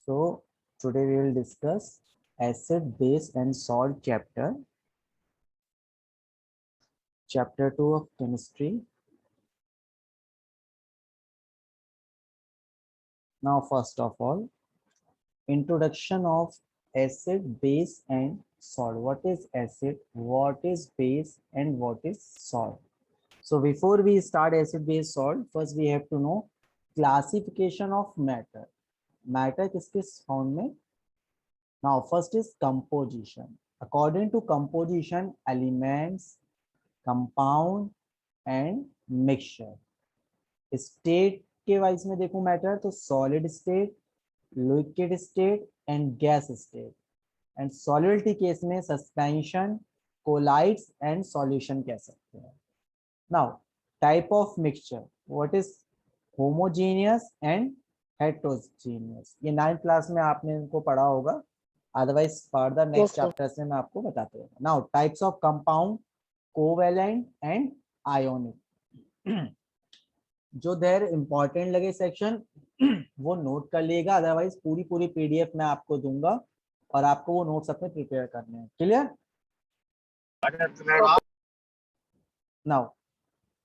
So today we will discuss acid, base and salt chapter 2 of chemistry. Now first of all, introduction of acid, base and salt. What is acid, what is base and what is salt? So before we start acid, base, salt, first we have to know classification of matter. Matter किस form में? Now first is composition. According to composition, elements, compound and mixture. State के wise में देखो matter तो solid state, liquid state and gas state. And solubility case में suspension, colloids and solution कह सकते हैं. Now type of mixture. What is homogeneous and heterogeneous? ये 9th class में आपने इनको पढ़ा होगा. Otherwise further next chapters में मैं आपको बताते रहूंगा. Now types of compound, covalent and ionic. जो देर इंपॉर्टेंट लगे सेक्शन वो नोट कर लिएगा, अदरवाइज पूरी पीडीएफ मैं आपको दूंगा और आपको वो नोट्स अपने प्रिपेयर करने हैं. Clear? Now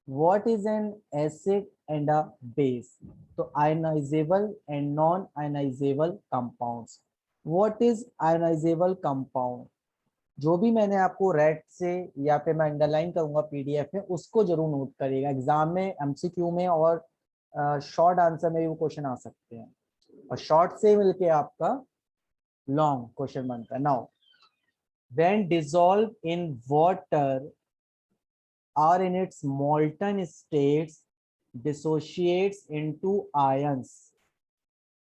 what is an acid and a base? तो ionizable and non ionizable compounds. What is ionizable compound? जो भी मैंने आपको रेड से या पे मैं अंडरलाइन करूंगा पीडीएफ में, उसको जरूर नोट करिएगा. एग्जाम में एमसीक्यू में और शॉर्ट आंसर में भी वो क्वेश्चन आ सकते हैं और शॉर्ट से मिलके आपका लॉन्ग क्वेश्चन बनता है. Now when dissolve in water or in its molten states dissociates into ions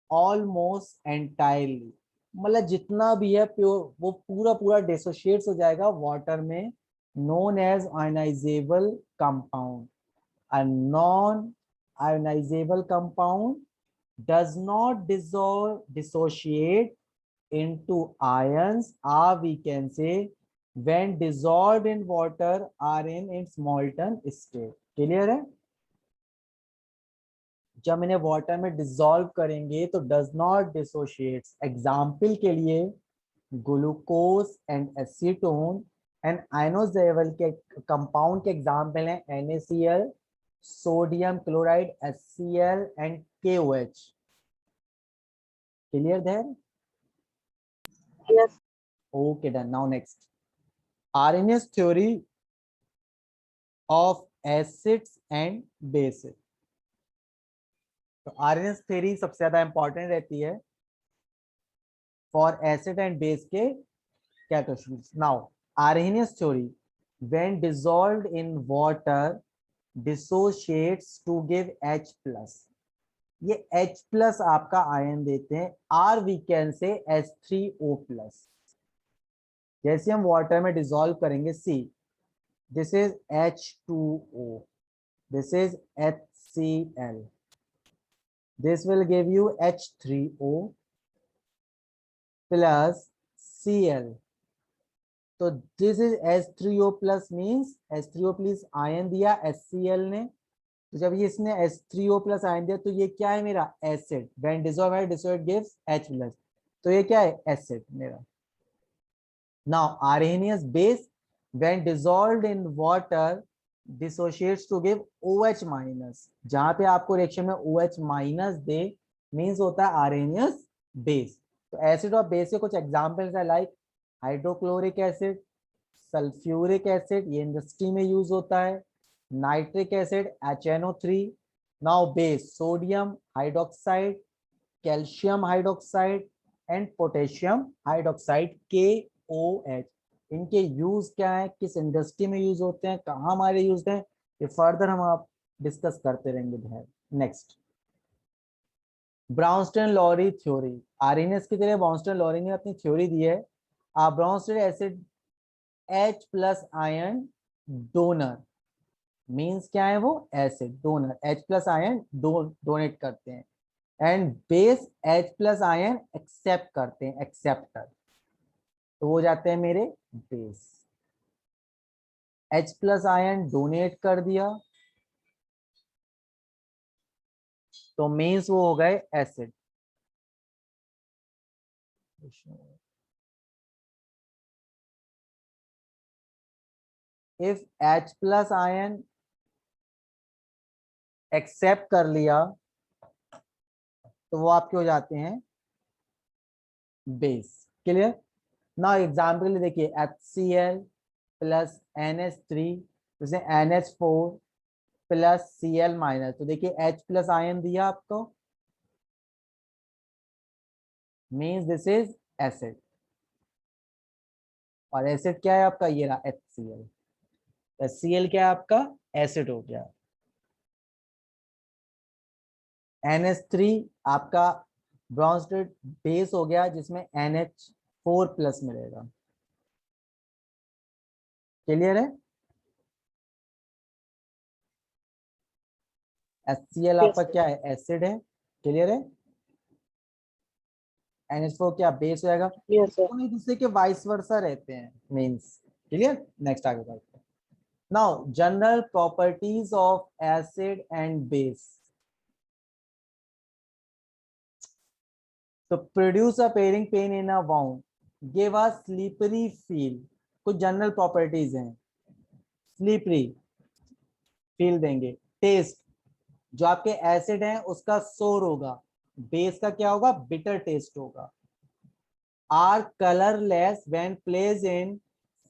almost entirely. मतलब जितना भी है प्योर वो पूरा डिसोशिएट्स हो जाएगा वाटर में, known as ionizable compound. A non ionizable compound does not dissociate into ions, or we can say when dissolved in water are in its molten state. Clear है? जब इन्हें वाटर में dissolve करेंगे तो does not dissociate. Example के लिए glucose and acetone and ionizable के compound के एग्जाम्पल हैं NaCl, sodium chloride HCl and KOH. Clear there? Yes. Okay, done. Now next, Arrhenius theory of acids and bases. तो Arrhenius theory सबसे ज्यादा important रहती है फॉर एसिड एंड बेस के क्या question. Now Arrhenius theory, when dissolved in water dissociates to give H+. ये H+ आपका ion देते हैं, are we can say H3O+. जैसे हम वाटर में डिसॉल्व करेंगे, see this is H2O, this is HCl, this will give you H3O plus Cl. तो this is H3O plus means H3O plus ion दिया HCl ने, तो जब ये इसने H3O plus आयन दिया तो ये क्या है मेरा acid. when dissolved dissociate gives H+, तो ये क्या है एसिड मेरा. now Arrhenius base, when dissolved in water dissociates to give OH minus. जहां पे आपको रिएक्शन में OH माइनस दे मींस होता है Arrhenius बेस. तो एसिड और बेस के कुछ एग्जांपल्स है like hydrochloric acid, sulphuric acid, ये इंडस्ट्री में यूज होता है, nitric acid HNO3. Now base, sodium hydroxide, calcium hydroxide and potassium hydroxide KOH. इनके यूज क्या है, किस इंडस्ट्री में यूज होते हैं, कहाँ हमारे यूज हैं, ये फर्दर हम आप डिस्कस करते रहेंगे. Next, Bronsted Lowry theory. Arrhenius की तरह ब्राउनस्टेन लॉरी ने अपनी थ्योरी दी है. Bronsted acid H+ ion donor means क्या है, वो acid donor H+ ion donate करते हैं, and base H+ ion accept करते हैं, एक्सेप्टर. तो वो जाते हैं मेरे बेस. H+ आयन डोनेट कर दिया तो मींस वो हो गए acid. If H plus ion accept कर लिया तो वो आपके हो जाते हैं बेस। क्लियर? ना एग्जाम्पल के लिए देखिए HCl प्लस NH3 जैसे NH4 प्लस Cl माइनस, तो देखिए H प्लस आयन दिया आपको, मीन्स दिस इज एसिड। और एसिड क्या है आपका, ये रहा HCl। HCl क्या है आपका, एसिड हो गया। NH3 आपका ब्रॉन्स्टेड बेस हो गया जिसमें NH4 प्लस मिलेगा। क्लियर है? HCl आपका क्या है, एसिड है। क्लियर है? NH4 क्या बेस हो जाएगा। दोनों एक दूसरे के वाइस वर्सा रहते हैं, मींस। क्लियर? नेक्स्ट आगे बढ़ते हैं। Now general properties of acid and base. तो produce a pairing pain in a wound, give a slippery feel. कुछ जनरल प्रॉपर्टीज हैं। स्लीपरी फील देंगे। टेस्ट, जो आपके एसिड हैं उसका सोर होगा, बेस का क्या होगा, बिटर टेस्ट होगा। Are colourless when place in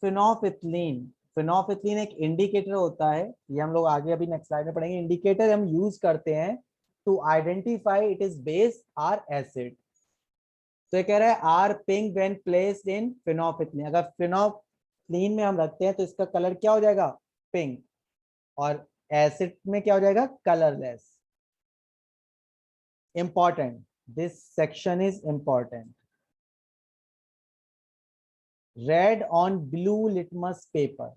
phenolphthalein. Phenolphthalein एक इंडिकेटर होता है, ये हम लोग आगे अभी नेक्स्ट स्लाइड में पढ़ेंगे। इंडिकेटर हम यूज करते हैं to identify it is base or acid. तो ये कह रहा है are pink when placed in phenolphthalein. अगर फिनोल्फिथलीन में हम रखते हैं तो इसका कलर क्या हो जाएगा, पिंक। और एसिड में क्या हो जाएगा, colourless. Important, this section is important. Red on blue litmus paper,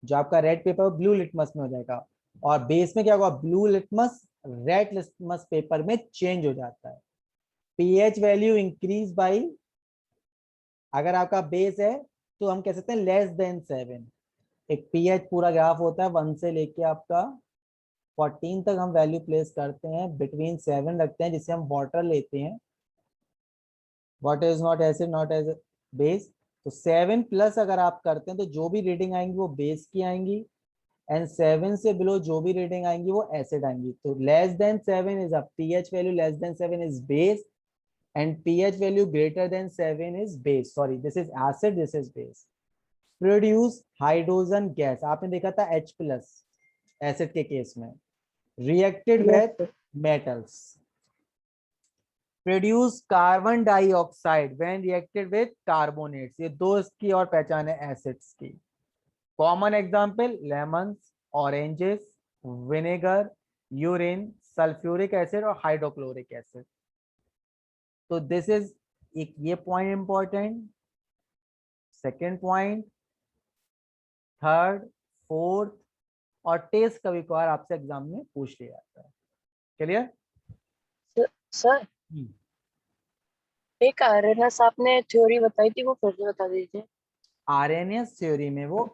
जो आपका रेड पेपर ब्लू लिटमस में हो जाएगा। और बेस में क्या होगा, blue litmus red litmus paper में चेंज हो जाता है। पीएच वैल्यू इंक्रीज बाई, अगर आपका बेस है तो हम कह सकते हैं लेस देन 7। एक पीएच पूरा ग्राफ होता है 1 से लेके आपका 14 तक हम वैल्यू प्लेस करते हैं, बिटवीन 7 रखते हैं जिसे हम वाटर लेते हैं। Water is not acid not as base. तो 7 प्लस अगर आप करते हैं तो जो भी रीडिंग आएंगी वो बेस की आएंगी, एंड 7 से बिलो जो भी रीडिंग आएंगी वो एसिड आएंगी। तो less than 7 is a pH value, less than 7 is base, and pH value greater than 7 is base. Sorry, this is acid, this is base. Produce hydrogen gas, आपने देखा था H plus एसिड के case में, reacted with metals. Produce carbon dioxide when reacted with carbonates. ये दो इसकी और पहचान है एसिड्स की। Common example lemon, oranges, vinegar, urine, sulphuric acid और हाइड्रोक्लोरिक एसिड। तो दिस इज एक ये point important, second point, third, fourth, और टेस्ट कभी कभार आपसे एग्जाम में पूछ लिया जाता है। Clear sir? एक आरएनएस आपने थ्योरी बताई थी, वो फिर से बता दीजिए। आरएनएस थ्योरी में वो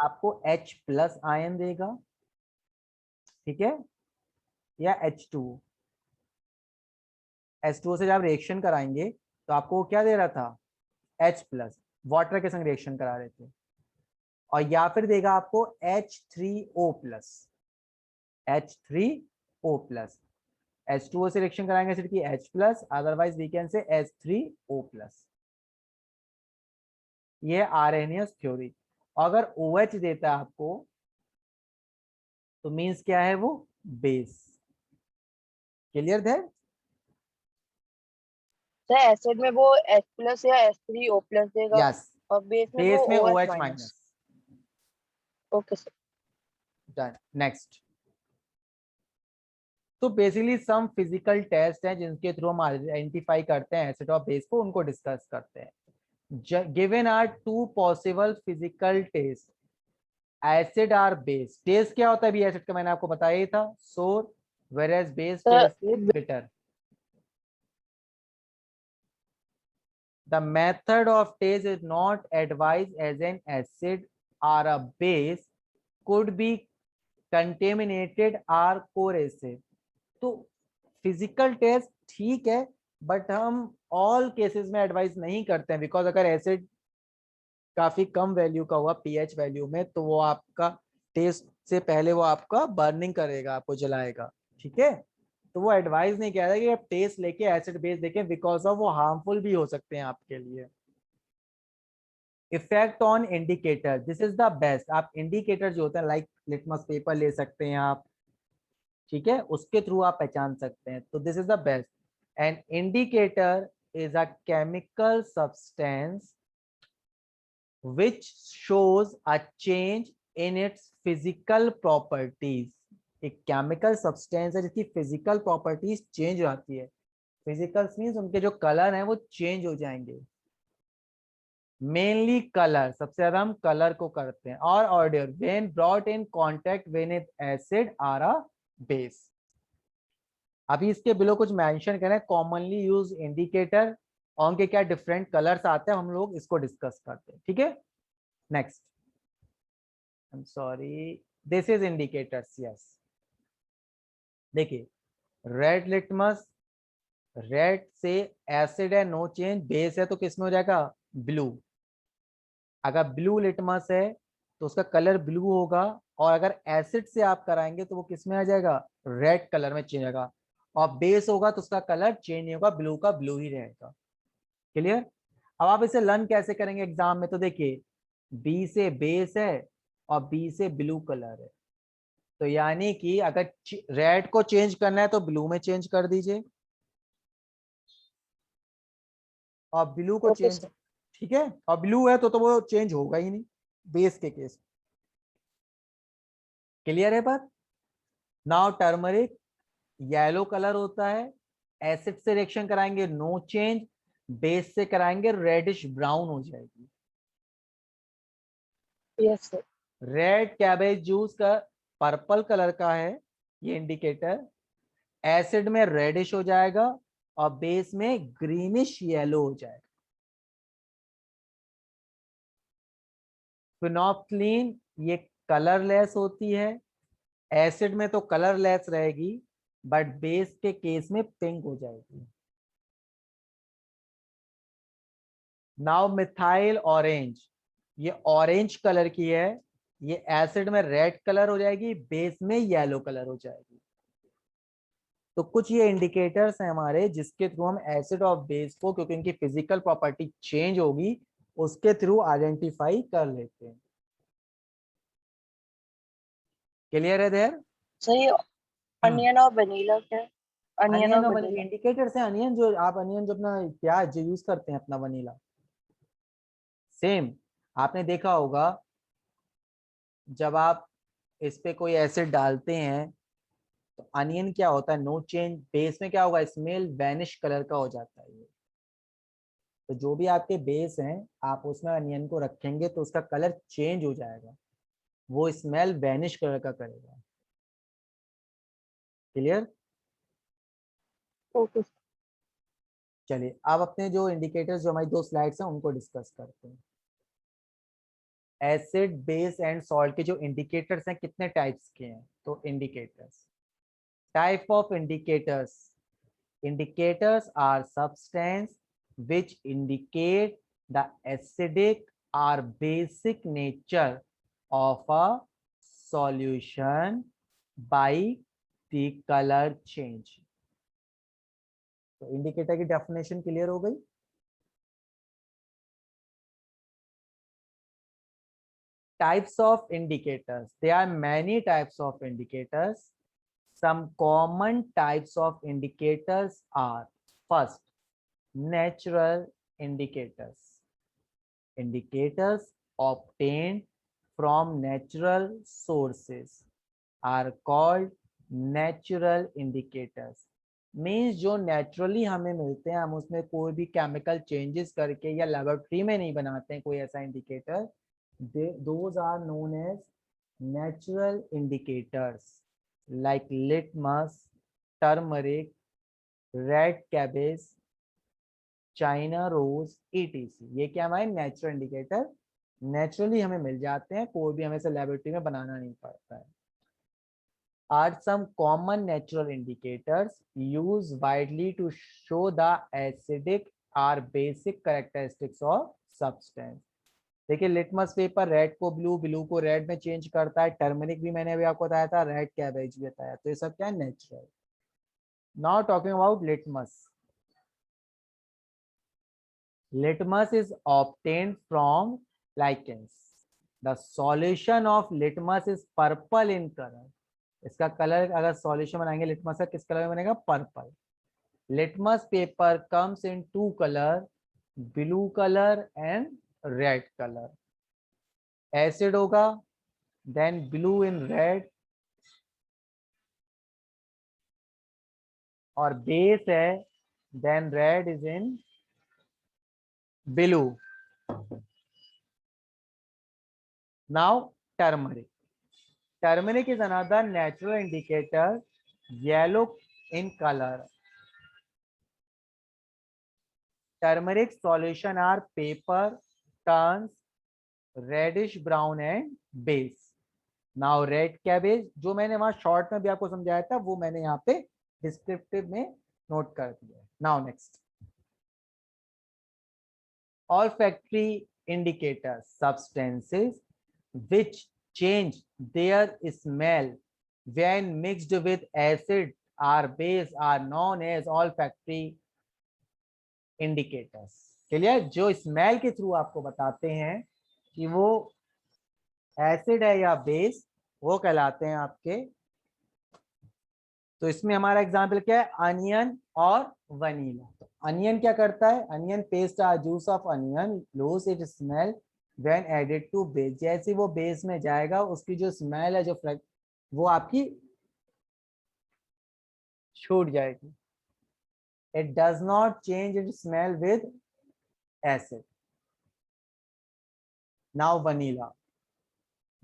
आपको H प्लस आयन देगा, ठीक है, या H2। H2 से जब रिएक्शन कराएंगे तो आपको वो क्या दे रहा था, H प्लस, वाटर के संग रिएक्शन करा रहे थे। और या फिर देगा आपको H3O plus, H3O plus. H2O से रिएक्शन कराएंगे एसिड की H plus, otherwise we can say H3O plus. ये आरएनएस थ्योरी। अगर OH देता है आपको तो मींस क्या है, वो बेस। क्लियर है? सर एसिड में वो H प्लस या H3O प्लस देगा, यस, और बेस में बेस वो में OH OH minus. Minus. Okay sir, done, next. तो बेसिकली सम फिजिकल टेस्ट हैं जिनके थ्रू हम आइडेंटिफाई करते हैं एसिड और बेस को, उनको डिस्कस करते हैं। Given are two possible physical test, acid or base. Test क्या होता है भी एसिड का, मैंने आपको बताया ही था, sour, where base taste is bitter. The method of taste is not advised as an acid or a base, could be contaminated or corrosive. तो फिजिकल टेस्ट ठीक है, बट हम ऑल केसेस में एडवाइस नहीं करते हैं, बिकॉज अगर acid काफी कम वैल्यू का हुआ पीएच वैल्यू में, तो वो आपका टेस्ट से पहले वो आपका बर्निंग करेगा, आपको जलाएगा, ठीक है। तो वो एडवाइस नहीं किया था कि आप टेस्ट लेके एसिड बेस देखें, बिकॉज ऑफ वो हार्मफुल भी हो सकते हैं आपके लिए। Effect on indicator, this is the best. आप इंडिकेटर जो होता है लाइक लिटमस पेपर ले सकते हैं आप, ठीक है, उसके थ्रू आप पहचान सकते हैं। तो this is the best. An indicator is a chemical substance which shows a change in its physical properties। एक केमिकल सब्सटेंस है जिसकी फिजिकल प्रॉपर्टीज चेंज हो जाती है। फिजिकल मींस उनके जो कलर हैं वो चेंज हो जाएंगे। मेनली कलर, सबसे ज्यादा हम कलर को करते हैं। और odour when brought in contact with acid or a base. अभी इसके बिलो कुछ मेंशन करें कॉमनली यूज इंडिकेटर और उनके क्या डिफरेंट कलर्स आते हैं, हम लोग इसको डिस्कस करते हैं, ठीक है। Next, I'm sorry, this is indicators, yes। देखिए, रेड लिटमस, रेड से एसिड है नो चेंज, बेस है तो किसमें हो जाएगा, ब्लू। अगर ब्लू लिटमस है तो उसका कलर ब्लू होगा, और अगर एसिड से आप कराएंगे तो वो किसमें आ जाएगा, रेड कलर में चेंज होगा। और बेस होगा तो उसका कलर चेंज नहीं होगा, ब्लू का ब्लू ही रहेगा। क्लियर। अब आप इसे लर्न कैसे करेंगे एग्जाम में, तो देखिए, बी से बेस है और बी से ब्लू कलर है, तो यानी कि अगर रेड को चेंज करना है तो ब्लू में चेंज कर दीजिए, और ब्लू को ओके चेंज, सर। ठीक है, और ब्लू है तो वो चेंज होगा ही नहीं बेस के केस। क्लियर है बात। नाउ टर्मरिक, येलो कलर होता है, एसिड से रिएक्शन कराएंगे नो चेंज, बेस से कराएंगे रेडिश ब्राउन हो जाएगी। Yes sir. Red cabbage juice का पर्पल कलर का है ये इंडिकेटर, एसिड में रेडिश हो जाएगा और बेस में ग्रीनिश येलो हो जाएगा। फिनोप्थलीन ये कलरलेस होती है, एसिड में तो कलरलेस रहेगी बट बेस के केस में पिंक हो जाएगी। नाउ मिथाइल ऑरेंज, ये ऑरेंज कलर की है, ये एसिड में रेड कलर हो जाएगी, बेस में येलो कलर हो जाएगी। तो कुछ ये इंडिकेटर्स हैं हमारे जिसके थ्रू हम एसिड और बेस को, क्योंकि इनकी फिजिकल प्रॉपर्टी चेंज होगी, उसके थ्रू आइडेंटिफाई कर लेते हैं। क्लियर है देयर। सर ये अनियन और वनीला क्या है? अनियन और अनियन और वनीला। इंडिकेटर्स हैं, अनियन जो आप अनियन जो अपना प्याज जो यूज करते हैं अपना वनीला, सेम आपने देखा होगा जब आप इस पे कोई एसिड डालते हैं तो अनियन क्या होता है, नो चेंज, बेस में क्या होगा, स्मेल वैनिश कलर का हो जाता है ये। तो जो भी आपके बेस हैं आप उसमें अनियन को रखेंगे तो उसका कलर चेंज हो जाएगा, वो स्मेल वैनिश कलर का करेगा। क्लियर। ओके। चलिए अब अपने जो इंडिकेटर्स जो हमारी दो स्लाइड्स हैं उनको डिस्कस करते हैं। एसिड बेस एंड सॉल्ट के जो इंडिकेटर्स हैं कितने टाइप्स के हैं, तो indicators, type of indicators, indicators are substance which indicate the acidic or basic nature of a solution by the color change। तो इंडिकेटर की डेफिनेशन क्लियर हो गई। Types of indicators, there are many types of indicators। Some common types of indicators are, first, natural indicators, indicators obtained from natural sources are called natural indicators। Means जो naturally हमें मिलते हैं, हम उसमें कोई भी केमिकल चेंजेस करके या लेबोरेटरी में नहीं बनाते हैं कोई ऐसा indicator, those are known as natural indicators like litmus, turmeric, red cabbage, China rose, etc. ये क्या हमारे नेचुरल इंडिकेटर, नेचुरली हमें मिल जाते हैं, कोई भी हमें से लेबोरेटरी में बनाना नहीं पड़ता है। are some common natural indicators used widely to show the acidic or basic characteristics of substance. देखिए लिटमस पेपर रेड को ब्लू, ब्लू को रेड में चेंज करता है, टर्मरिक भी मैंने अभी आपको बताया था, रेड कैबेज भी बताया, तो ये सब क्या है, natural. Now talking about litmus. Litmus is obtained from lichens. The solution of litmus is purple in color. इसका कलर अगर सॉल्यूशन बनाएंगे लिटमस का, किस कलर में बनेगा, purple. Litmus paper comes in two colour, blue colour and red colour. Acid होगा, then blue in red, और base है, then red is in blue. Now turmeric. Turmeric is another natural indicator, yellow in color. Turmeric solution are paper, turns reddish brown and base. Now red cabbage, जो मैंने वहां short में भी आपको समझाया था, वो मैंने यहाँ पे डिस्क्रिप्टिव में नोट कर दिया. Now next. Olfactory indicators, substances which change their smell when mixed with acid or base are known as olfactory indicators. Clear? जो स्मेल के थ्रू आपको बताते हैं कि वो एसिड है या बेस, वो कहलाते हैं आपके. तो इसमें हमारा एग्जाम्पल क्या है, अनियन और वनीला. अनियन क्या करता है, onion paste or juice of onion lose it smell when added to base. जैसे वो बेस में जाएगा उसकी जो स्मेल है, जो वो आपकी छूट जाएगी. It does not change it smell with acid. Now vanilla.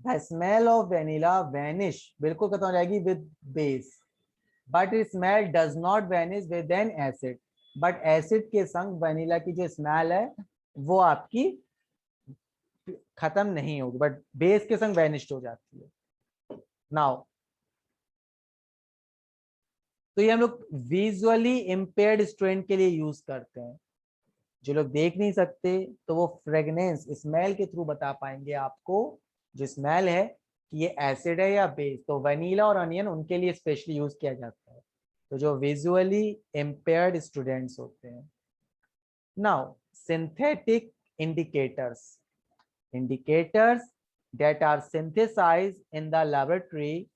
The smell of vanilla vanish, बिल्कुल खत्म हो जाएगी with base, but it smell does not vanish with N acid. But acid के संग वनीला की जो स्मेल है वो आपकी खत्म नहीं होगी, बट बेस के संग वैनिश्ड हो जाती है. नाउ तो ये हम लोग विजुअली इम्पेयर्ड स्टूडेंट के लिए यूज करते हैं. जो लोग देख नहीं सकते तो वो फ्रेगनेंस, स्मेल के थ्रू बता पाएंगे आपको जो स्मेल है कि ये एसिड है या बेस. तो वनीला और अनियन उनके लिए स्पेशली यूज किया जाता है, तो जो विजुअली इम्पेयर्ड स्टूडेंट्स होते हैं. Now synthetic indicators, indicators that are synthesized in the laboratory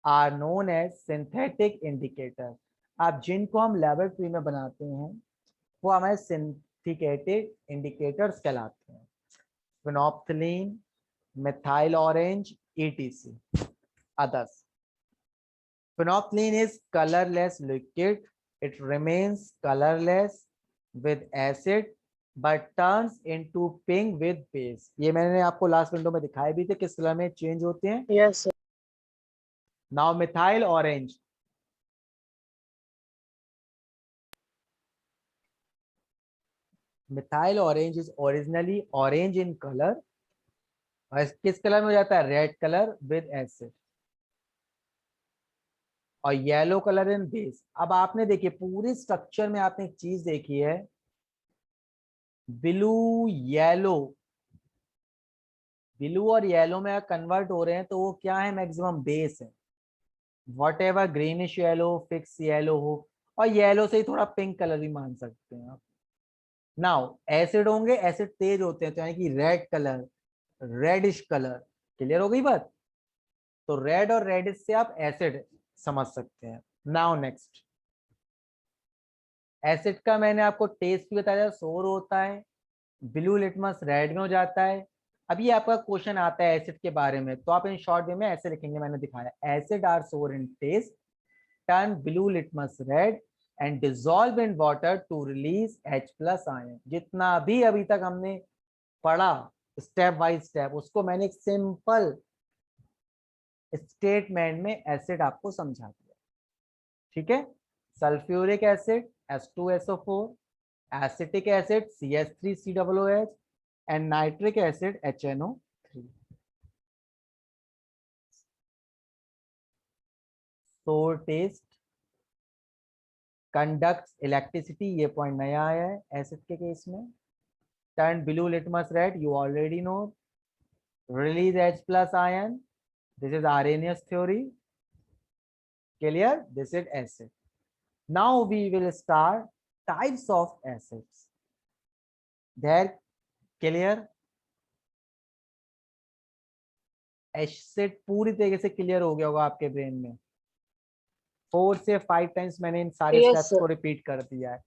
are known as synthetic indicators. अब जिनको हम लेबोरेटरी में बनाते हैं वो हमारे सिंथेटिक इंडिकेटर्स कहलाते हैं. Phenolphthalein, methyl orange, etc. others. Phenolphthalein is colorless liquid. It remains colorless with acid but turns into pink with base. ये मैंने आपको लास्ट विंडो में दिखाए भी थे किस कलर में चेंज होते हैं. Yes, sir. Now methyl orange. Methyl orange is originally orange in color. और किस कलर में हो जाता है, रेड कलर विद एसिड, और येलो कलर इन बेस. अब आपने देखिए पूरे स्ट्रक्चर में आपने एक चीज देखी है, ब्लू येलो, ब्लू और येलो में कन्वर्ट हो रहे हैं तो वो क्या है, मैक्सिमम बेस है. What ever greenish yellow, fix yellow हो, और येलो से ही थोड़ा पिंक कलर भी मान सकते हैं आप. नाउ एसिड होंगे, एसिड तेज होते हैं तो यानी कि red colour, reddish colour. Clear हो गई बात? तो रेड और रेडिश से आप एसिड समझ सकते हैं. नाउ नेक्स्ट, एसिड का मैंने आपको टेस्ट भी बताया, सोर होता है, ब्लू लिटमस रेड में हो जाता है. अब ये आपका क्वेश्चन आता है एसिड के बारे में, तो आप इन शॉर्ट वे में ऐसे लिखेंगे, मैंने दिखाया, acid are sour in taste, turn blue litmus red and dissolve in water to release H+ ion. जितना भी अभी तक हमने पढ़ा स्टेप बाय स्टेप, उसको मैंने एक सिंपल स्टेटमेंट में एसिड आपको समझा दिया. ठीक है? Sulphuric acid H2SO4, acetic acid CH3COOH and nitric acid HNO3. सोर टेस्ट, कंडक्ट्स इलेक्ट्रिसिटी, ये पॉइंट नया आया है एसिड के केस में। Turn blue litmus red, you already know. Release H plus ion, this is Arrhenius theory. Clear? This is acid. Now we will start types of acids. There, clear? Acid पूरी तरीके से clear हो गया होगा आपके brain में। 4 से 5 times मैंने इन सारे Yes, स्टेप्स sir. को रिपीट कर दिया है।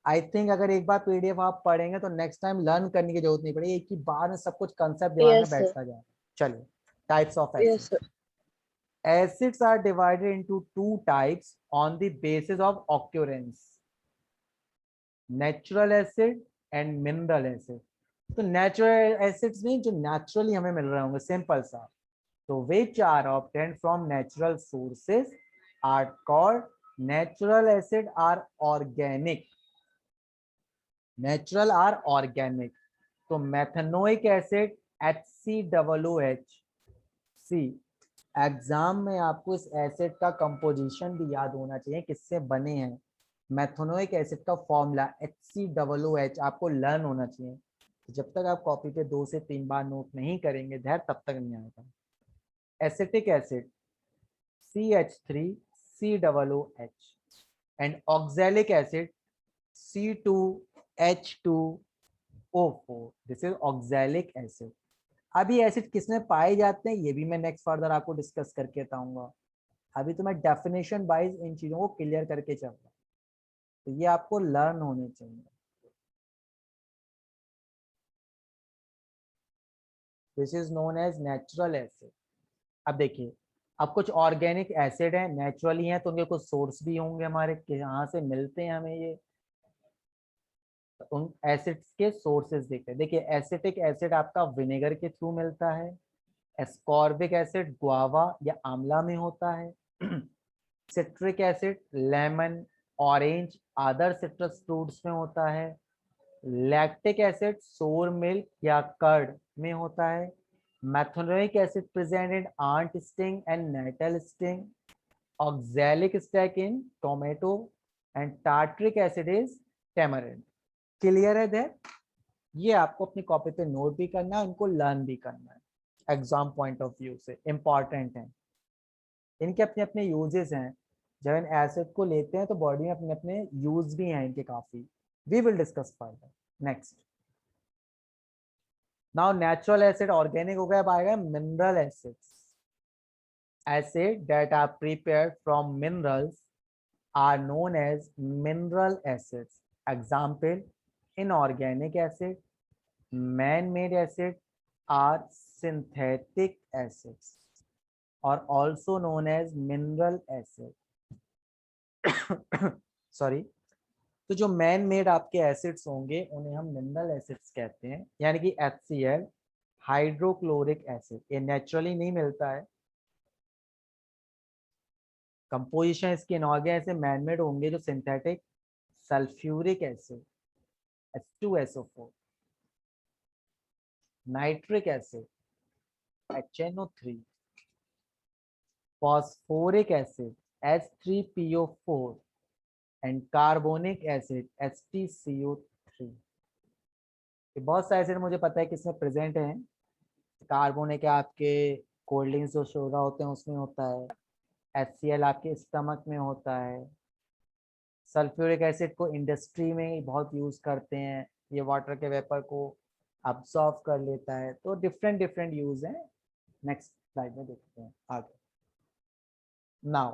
आई थिंक अगर एक बार पीडीएफ आप पढ़ेंगे तो नेक्स्ट टाइम लर्न करने की जरूरत नहीं पड़ेगी, एक ही बार में सब कुछ कंसेप्ट दिमाग में Yes, sir. बैठता जाए। चलिए, types of Yes, acid. sir. Acids are divided into two types on the basis of occurrence: natural acid and mineral acid. तो natural acids में जो naturally हमें मिल रहे होंगे, सिंपल सा, तो which are obtained from natural sources are called natural acid are organic. Natural are organic. तो methanoic acid HCOOH, सी, exam में आपको इस एसिड का कंपोजिशन भी याद होना चाहिए, किससे बने हैं। मेथेनोइक एसिड का फॉर्मूला HCOOH आपको लर्न होना चाहिए। तो जब तक आप कॉपी पे 2 से 3 बार नोट नहीं करेंगे ध्यान, तब तक नहीं आएगा। Acetic acid CH3COOH and oxalic acid C2H2O4, this is oxalic acid. अभी एसिड किसमें पाए जाते हैं ये भी मैं नेक्स्ट फर्दर आपको डिस्कस करके बताऊंगा। अभी तो मैं डेफिनेशन वाइज इन चीजों को क्लियर करके चल रहा हूँ, तो ये आपको लर्न होने चाहिए। This is known as natural acid. अब देखिए, अब कुछ ऑर्गेनिक एसिड है, नेचुरली हैं, तो उनके कुछ सोर्स भी होंगे हमारे, कहाँ से मिलते हैं हमें ये, उन एसिड्स के सोर्सेज देखते हैं। देखिए, एसिटिक एसिड आपका विनेगर के थ्रू मिलता है। एस्कॉर्बिक एसिड गुआवा या आंवला में होता है। Citric acid lemon, orange, other citrus fruits में होता है। लैक्टिक एसिड सोर मिल्क या कर्ड में होता है। Methanoic acid present in ant sting and nettle sting. Oxalic stack in tomato and tartaric acid is tamarind. Clear है there? ये आपको अपनी कॉपी पे नोट भी करना है, उनको लर्न भी करना है, एग्जाम पॉइंट ऑफ व्यू से इंपॉर्टेंट है। इनके अपने अपने यूजेस हैं, जब इन एसिड को लेते हैं तो बॉडी में अपने अपने यूज भी हैं इनके काफी। We will discuss further next. Now natural acid organic हो गया, अब आएगा mineral acids. Acid that are prepared from minerals are known as mineral acids. Example: inorganic acid, man-made acid are synthetic acids or also known as mineral acid. Sorry, तो जो man made आपके acids होंगे उन्हें हम mineral acids कहते हैं, यानी कि HCl हाइड्रोक्लोरिक एसिड, ये नेचुरली नहीं मिलता है। कंपोजिशन इसकी इनऑर्गेनिक से मैन मेड होंगे, जो synthetic sulphuric acid H2SO4, nitric acid HNO3, phosphoric acid H3PO4 and carbonic acid HTCO3। ये बहुत सारे एसिड मुझे पता है किसमें प्रेजेंट हैं। कार्बोनिक आपके कोल्ड ड्रिंक्स जो सोडा होते हैं उसमें होता है। HCl आपके स्टमक में होता है। सल्फ्यूरिक एसिड को इंडस्ट्री में बहुत यूज करते हैं, ये वाटर के वेपर को अब्सॉर्ब कर लेता है। तो डिफरेंट डिफरेंट यूज हैं। नेक्स्ट स्लाइड में देखते हैं आगे। नाउ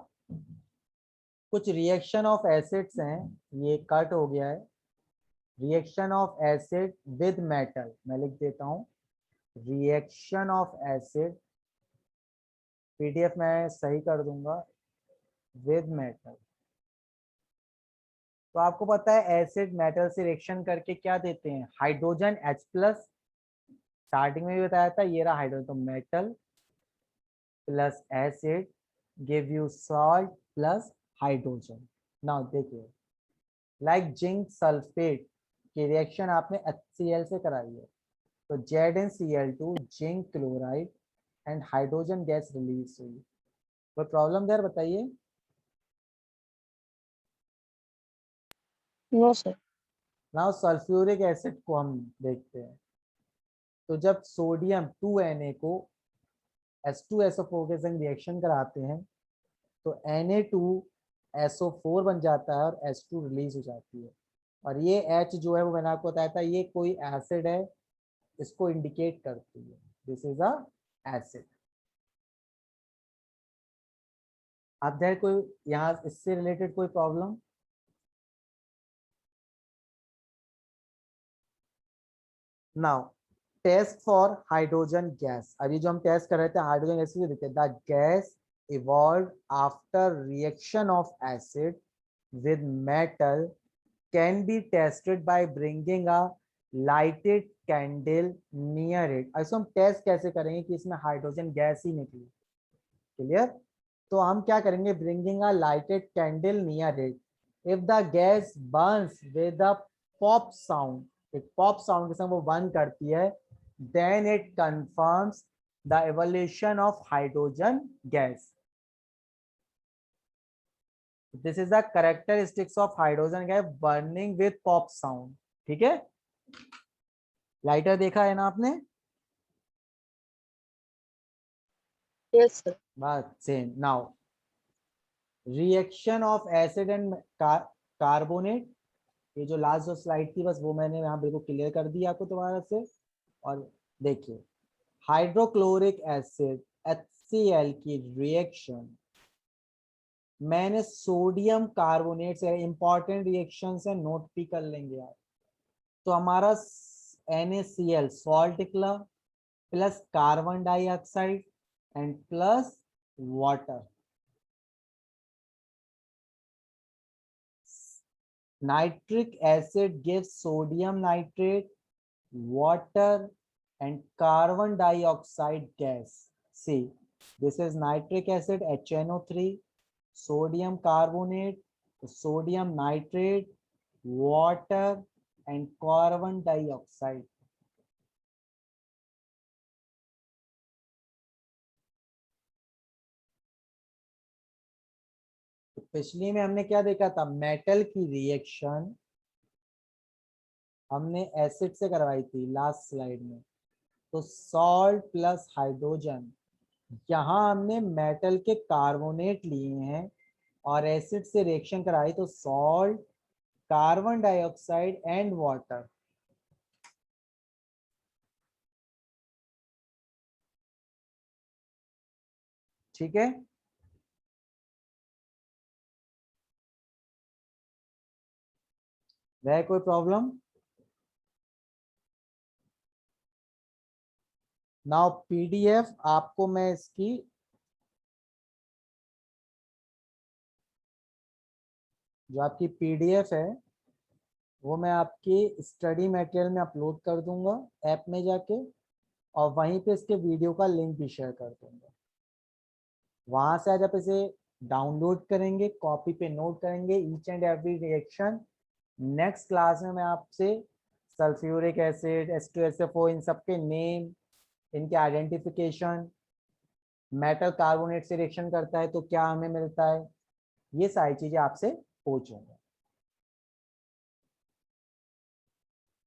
कुछ रिएक्शन ऑफ एसिड्स हैं, ये कट हो गया है। Reaction of acid with metal, मैं लिख देता हूँ, रिएक्शन ऑफ एसिड, पीडीएफ मैं सही कर दूंगा, विद मेटल। तो आपको पता है एसिड मेटल से रिएक्शन करके क्या देते हैं, हाइड्रोजन H+, स्टार्टिंग में भी बताया था, ये रहा हाइड्रोजन, तो metal plus acid give you salt plus hydrogen. Now देखिए, लाइक जिंक सल्फेट की रिएक्शन आपने HCl से कराई है, तो ZnCl2 zinc chloride and hydrogen gas release हुई। कोई प्रॉब्लम देयर बताइए? No sir. Now sulphuric acid को हम देखते हैं। तो जब सोडियम 2Na को H2SO4 के संग रिएक्शन कराते हैं तो Na2SO4 बन जाता है और H2 रिलीज हो जाती है। और ये H जो है वो मैंने आपको बताया था ये कोई एसिड है, इसको इंडिकेट करती है, दिस इज अ एसिड। अब देयर कोई यहाँ इससे रिलेटेड कोई problem? Now test for hydrogen gas. अभी जो हम टेस्ट कर रहे थे हाइड्रोजन गैस की, देखिए the gas evolve after reaction of acid with metal can be tested by bringing a lighted candle near it। ऐसे हम टेस्ट कैसे करेंगे कि इसमें हाइड्रोजन गैस ही निकली? क्लियर? तो हम क्या करेंगे, bringing a lighted candle near it, if the gas burns with a pop sound, एक पॉप साउंड के साथ वो बर्न करती है, then it confirms the evolution of hydrogen gas. This is the characteristics of hydrogen gas burning with pop sound. ठीक है, lighter देखा है ना आपने? Yes sir. बात same. Now reaction of acid and carbonate, ये जो लास्ट जो स्लाइड थी बस वो मैंने यहाँ बिल्कुल क्लियर कर दिया आपको दोबारा से। और देखिए हाइड्रोक्लोरिक एसिड HCl की रिएक्शन मैंने सोडियम कार्बोनेट से, इंपॉर्टेंट रिएक्शन है, नोट भी कर लेंगे आप। तो हमारा NaCl सॉल्ट निकला plus carbon dioxide and plus water. Nitric acid gives sodium nitrate, water and carbon dioxide gas. See, this is nitric acid HNO3, sodium carbonate, sodium nitrate, water and carbon dioxide. तो पिछली में हमने क्या देखा था, metal की reaction हमने acid से करवाई थी लास्ट स्लाइड में। तो सॉल्ट प्लस हाइड्रोजन, यहाँ हमने मेटल के कार्बोनेट लिए हैं और एसिड से रिएक्शन कराई, तो salt, carbon dioxide and water. ठीक है, वह कोई प्रॉब्लम? नाउ PDF आपको मैं इसकी जो आपकी PDF है वो मैं आपकी स्टडी मटेरियल में अपलोड कर दूंगा ऐप में जाके, और वहीं पे इसके वीडियो का लिंक भी शेयर कर दूंगा। वहां से आज आप इसे डाउनलोड करेंगे, कॉपी पे नोट करेंगे each and every reaction. Next class में मैं आपसे सल्फ्यूरिक एसिड, H2SO4, इन सबके नेम, इनके आइडेंटिफिकेशन, मेटल कार्बोनेट से रिएक्शन करता है तो क्या हमें मिलता है, ये सारी चीजें आपसे पूछूंगा।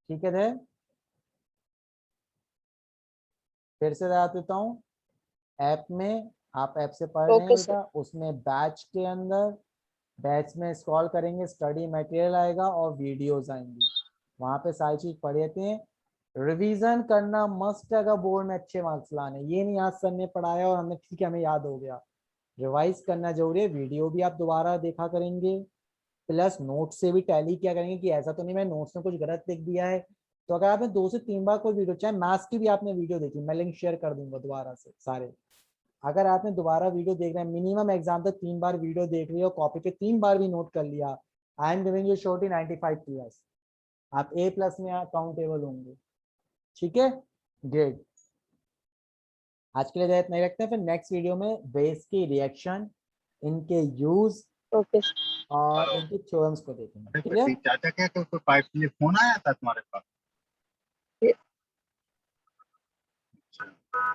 ठीक है, फिर से बता देता हूँ, ऐप में आप ऐप से पढ़ रहे हैं ओके सर। बेटा, उसमें बैच के अंदर, बैच में स्क्रॉल करेंगे स्टडी मटेरियल आएगा और वीडियोस आएंगी, वहां पे सारी चीज पढ़ लेते हैं। रिवीजन करना मस्ट है अगर बोर्ड में अच्छे मार्क्स लाने, ये नहीं आज सर ने पढ़ाया और हमने ठीक है हमें याद हो गया, रिवाइज करना जरूरी है। वीडियो भी आप दोबारा देखा करेंगे, प्लस नोट से भी टैली किया करेंगे कि ऐसा तो नहीं मैं नोट्स में कुछ गलत लिख दिया है। तो अगर आपने 2 से 3 बार कोई वीडियो, चाहे मैथ्स की भी आपने वीडियो देखी, मैं लिंक शेयर कर दूंगा दोबारा से सारे, अगर आपने दोबारा वीडियो देख रहे हैं, मिनिमम एग्जाम तक 3 बार वीडियो देख लिया और कॉपी पे 3 बार भी नोट कर लिया, I am giving you surety 95+, आप A+ में अकाउंटेबल होंगे। ठीक है, ग्रेट। आज के लिए इतना ही रखते हैं, फिर नेक्स्ट वीडियो में बेस की रिएक्शन, इनके यूज ओके और इनके थ्योरम्स को देखेंगे। क्लियर? चाचा क्या कोई पाइप के लिए फोन आया था तुम्हारे पास? सर।